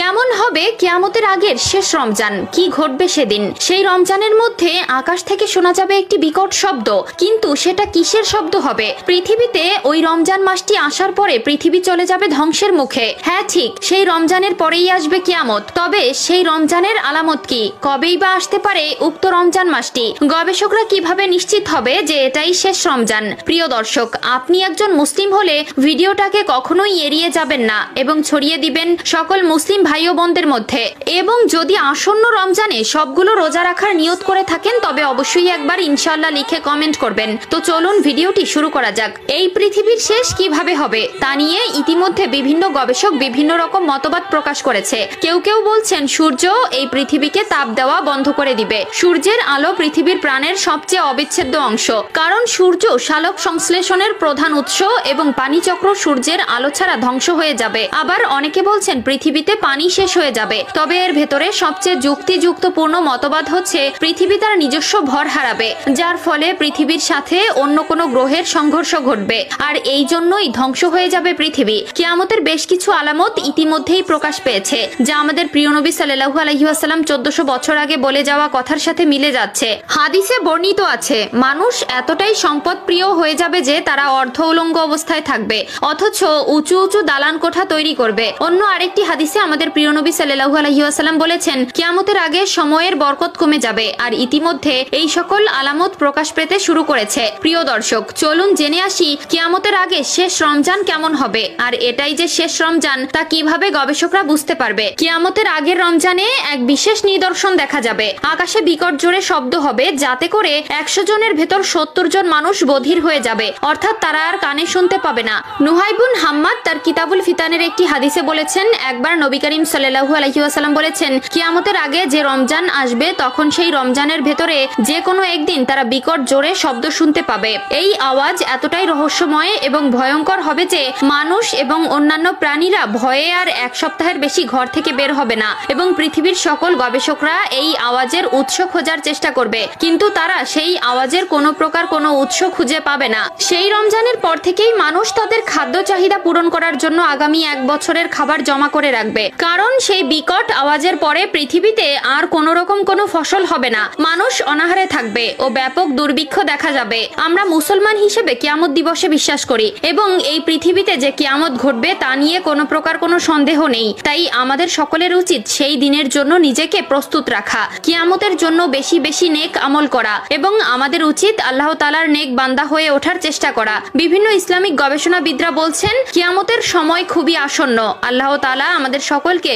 কেমন হবে কিয়ামতের আগের শেষ রমজান, কি ঘটবে সেদিন? সেই রমজানের মধ্যে আকাশ থেকে শোনা যাবে একটি বিকট শব্দ, কিন্তু সেটা কিসের শব্দ হবে? পৃথিবীতে ওই রমজান মাসটি আসার পরে পৃথিবী চলে যাবে ধ্বংসের মুখে। হ্যাঁ ঠিক, সেই রমজানের পরেই আসবে কিয়ামত। তবে সেই রমজানের আলামত কি? কবেই বা আসতে পারে উক্ত রমজান মাসটি? গবেষকরা কিভাবে নিশ্চিত হবে যে এটাই শেষ রমজান? প্রিয় দর্শক, আপনি একজন মুসলিম হলে ভিডিওটাকে কখনোই এড়িয়ে যাবেন না এবং ছড়িয়ে দিবেন সকল মুসলিম ভাই ও বোনদের মধ্যে। এবং যদি আসন্ন রমজানে সবগুলো রোজা রাখার নিয়ত করে থাকেন তবে অবশ্যই একবার ইনশাআল্লাহ লিখে কমেন্ট করবেন। তো চলুন ভিডিওটি শুরু করা যাক। এই পৃথিবীর শেষ কিভাবে হবে তা নিয়ে ইতিমধ্যে বিভিন্ন গবেষক বিভিন্ন রকম মতবাদ প্রকাশ করেছে। কেউ কেউ বলছেন সূর্য এই পৃথিবীকে তাপ দেওয়া বন্ধ করে দিবে। সূর্যের আলো পৃথিবীর প্রাণের সবচেয়ে অবিচ্ছেদ্য অংশ, কারণ সূর্য সালোক সংশ্লেষণের প্রধান উৎস এবং পানিচক্র সূর্যের আলো ছাড়া ধ্বংস হয়ে যাবে। আবার অনেকে বলছেন পৃথিবীতে পানি শেষ হয়ে যাবে। তবে এর ভেতরে সবচেয়ে যুক্তিযুক্তপূর্ণ মতবাদ হচ্ছে পৃথিবী তার নিজস্ব ভর হারাবে, যার ফলে পৃথিবীর সাথে অন্য কোনো গ্রহের সংঘর্ষ ঘটবে, আর এই জন্যই ধ্বংস হয়ে যাবে পৃথিবী। কিয়ামতের বেশ কিছু আলামত ইতিমধ্যেই প্রকাশ পেয়েছে, যা আমাদের প্রিয় নবী সাল্লাল্লাহু আলাইহি ওয়াসাল্লাম 1400 বছর আগে বলে যাওয়া কথার সাথে মিলে যাচ্ছে। হাদিসে বর্ণিত আছে, মানুষ এতটাই সম্পদ প্রিয় হয়ে যাবে যে তারা অর্ধ উলঙ্গ অবস্থায় থাকবে, অথচ উঁচু উঁচু দালান কোঠা তৈরি করবে। অন্য আরেকটি হাদিসে আমাদের প্রিয় নবী সাল্লাল্লাহু আলাইহি ওয়াসাল্লাম বলেছেন, কিয়ামতের আগে সময়ের বরকত কমে যাবে, আর ইতিমধ্যে এই সকল আলামত প্রকাশ পেতে শুরু করেছে। প্রিয় দর্শক, চলুন জেনে আসি কিয়ামতের আগে শেষ রমজান কেমন হবে, আর এটাই যে শেষ রমজান তা কিভাবে গবেষকরা বুঝতে পারবে। কিয়ামতের আগের রমজানে এক বিশেষ নিদর্শন দেখা যাবে। আকাশে বিকট জোরে শব্দ হবে, যাতে করে 100 জনের ভেতর 70 জন মানুষ বধির হয়ে যাবে, অর্থাৎ তারা আর কানে শুনতে পাবে না। নুহাইবুন হাম্মাদ তার কিতাবুল ফিতানের একটি হাদিসে বলেছেন, একবার নবী করিম সাল্লাল্লাহু আলাইহি ওয়াসাল্লাম বলেছেন, কিয়ামতের আগে যে রমজান আসবে তখন সেই রমজানের ভেতরে যে কোনো একদিন তারা বিকট জোরে শব্দ শুনতে পাবে। এই আওয়াজ এতটাই রহস্যময় এবং ভয়ঙ্কর হবে যে মানুষ এবং অন্যান্য প্রাণীরা ভয়ে আর এক সপ্তাহের বেশি ঘর থেকে বের হবে না, এবং পৃথিবীর সকল গবেষকরা এই আওয়াজের উৎস খোঁজার চেষ্টা করবে, কিন্তু তারা সেই আওয়াজের কোনো প্রকার কোনো উৎস খুঁজে পাবে না। সেই রমজানের পর থেকেই মানুষ তাদের খাদ্য চাহিদা পূরণ করার জন্য আগামী 1 বছরের খাবার জমা করে রাখবে, কারণ সেই বিকট আওয়াজের পরে পৃথিবীতে আর কোনো রকম কোনো ফসল হবে না, মানুষ অনাহারে থাকবে ও ব্যাপক দুর্ভিক্ষ দেখা যাবে। আমরা মুসলমান হিসেবে কিয়ামত দিবসে বিশ্বাস করি এবং এই পৃথিবীতে যে কিয়ামত ঘটবে তা নিয়ে কোনো প্রকার কোনো সন্দেহ নেই। তাই আমাদের সকলের উচিত সেই দিনের জন্য নিজেকে প্রস্তুত রাখা, কিয়ামতের জন্য বেশি বেশি নেক আমল করা, এবং আমাদের উচিত আল্লাহ তাআলার নেক বান্দা হয়ে ওঠার চেষ্টা করা। বিভিন্ন ইসলামিক গবেষণাবিদরা বলছেন কিয়ামতের সময় খুবই আসন্ন। আল্লাহ তাআলা আমাদের সকলকে